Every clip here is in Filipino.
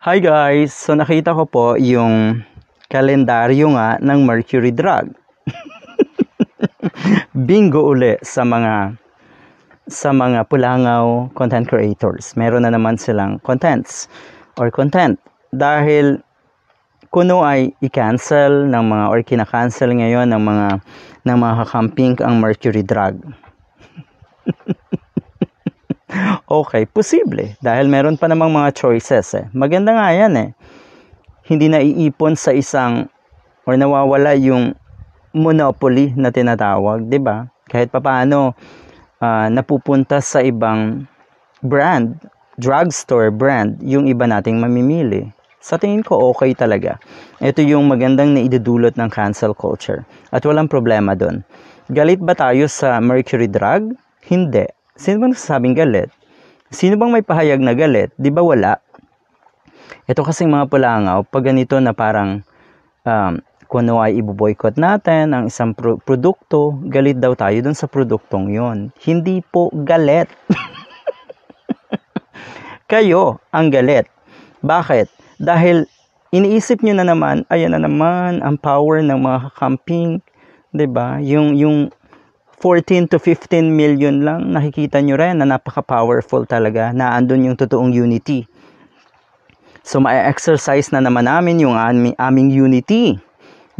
Hi guys! So nakita ko po yung kalendaryo nga ng Mercury Drug. Bingo uli sa mga Pulangaw content creators. Meron na naman silang contents or content dahil kuno ay i-cancel ng mga or kina-cancel ngayon ng mga kakamping ang Mercury Drug. Okay, posible. Dahil meron pa namang mga choices eh. Maganda nga yan eh. Hindi na iipon sa isang or nawawala yung monopoly na tinatawag, 'di ba? Kahit papaano napupunta sa ibang brand, drugstore brand, yung iba nating mamimili. Sa tingin ko okay talaga. Ito yung magandang naidudulot ng cancel culture. At walang problema doon. Galit ba tayo sa Mercury Drug? Hindi. Sino bang nasasabing galit? Sino bang may pahayag na galit? Di ba wala? Ito kasing mga Pulangaw, pag ganito na parang kuno ay ibo-boycott natin ang isang produkto, galit daw tayo dun sa produktong yon. Hindi po galit. Kayo ang galit. Bakit? Dahil iniisip nyo na naman, ayan na naman ang power ng mga kakamping, 'di ba? Yung 14 to 15 million lang, nakikita nyo rin na napaka-powerful talaga, na andun yung totoong unity. So, ma-exercise na naman namin yung aming unity,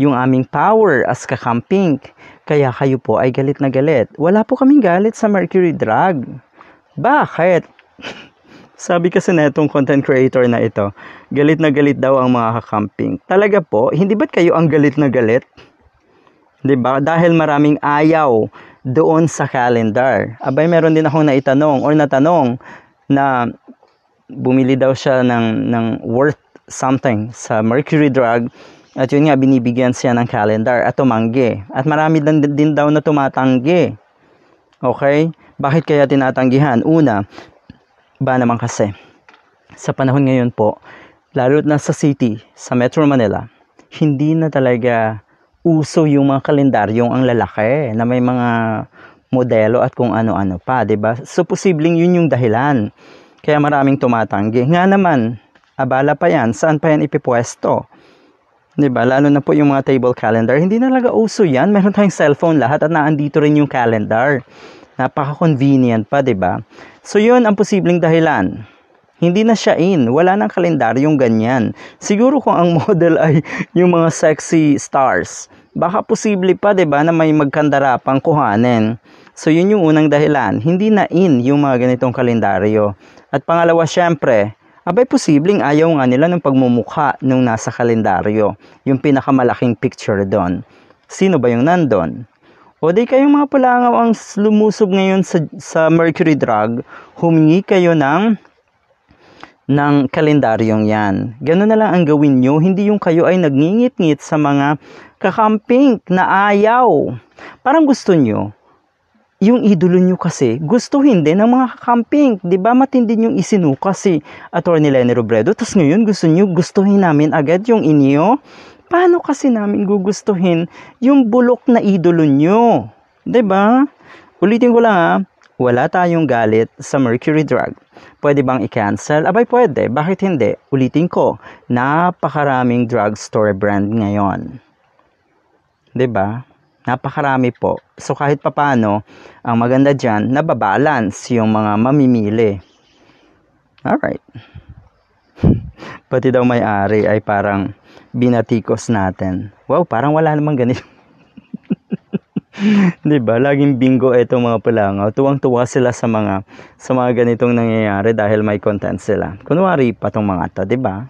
yung aming power as kakamping. Kaya kayo po ay galit na galit. Wala po kaming galit sa Mercury Drug. Bakit? Sabi kasi na itong content creator na ito, galit na galit daw ang mga kakamping. Talaga po, hindi ba't kayo ang galit na galit? Diba? Dahil maraming ayaw doon sa calendar. Abay, meron din akong naitanong or natanong na bumili daw siya ng worth something sa Mercury Drug at yun nga, binibigyan siya ng calendar at tumanggi. At marami din daw na tumatanggi. Okay? Bakit kaya tinatanggihan? Una, ba naman kasi, sa panahon ngayon po, lalo na sa city, sa Metro Manila, hindi na talaga uso yung mga kalendaryong ang lalaki na may mga modelo at kung ano-ano pa, 'di ba? So posibleng yun yung dahilan. Kaya maraming tumatanggi. Nga naman, abala pa yan, saan pa yan ipipwesto? 'Di ba? Lalo na po yung mga table calendar, hindi na talaga uso yan. Meron tayong cellphone lahat at naandito rin yung calendar. Napaka-convenient pa, 'di ba? So yun ang posibleng dahilan. Hindi na siya in. Wala nang kalendaryong ganyan. Siguro kung ang model ay yung mga sexy stars, baka posible pa, 'di ba, na may magkandara pang kuhanin. So yun yung unang dahilan. Hindi na in yung mga ganitong kalendaryo. At pangalawa, syempre, abay posibleng ayaw nga nila ng pagmumukha nung nasa kalendaryo. Yung pinakamalaking picture doon. Sino ba yung nandun? O di kayong mga Pulangaw ang lumusob ngayon sa Mercury Drug, humingi kayo ng kalendaryong yan. Ganun na lang ang gawin nyo. Hindi yung kayo ay nagngingit-ngit sa mga kakamping na ayaw. Parang gusto nyo, yung idolo nyo kasi, gustuhin din ng mga kakamping. Diba matindi yung isinuka si Atty. Leni Robredo? Tapos ngayon gustuhin namin agad yung inyo. Paano kasi namin gugustuhin yung bulok na idolo nyo? Diba? Ulitin ko lang ha. Wala tayong galit sa Mercury Drug. Pwede bang i-cancel? Abay, pwede. Bakit hindi? Ulitin ko, napakaraming drugstore brand ngayon. 'Di ba? Napakarami po. So kahit papano, ang maganda dyan, nababalance yung mga mamimili. Alright. Pati daw may-ari ay parang binatikos natin. Wow, parang wala namang ganito. 'Di ba? Laging bingo itong mga Pulangaw. Tuwang-tuwa sila sa mga ganitong nangyayari dahil may content sila. Kunwari pa tong mga 'to, 'di ba?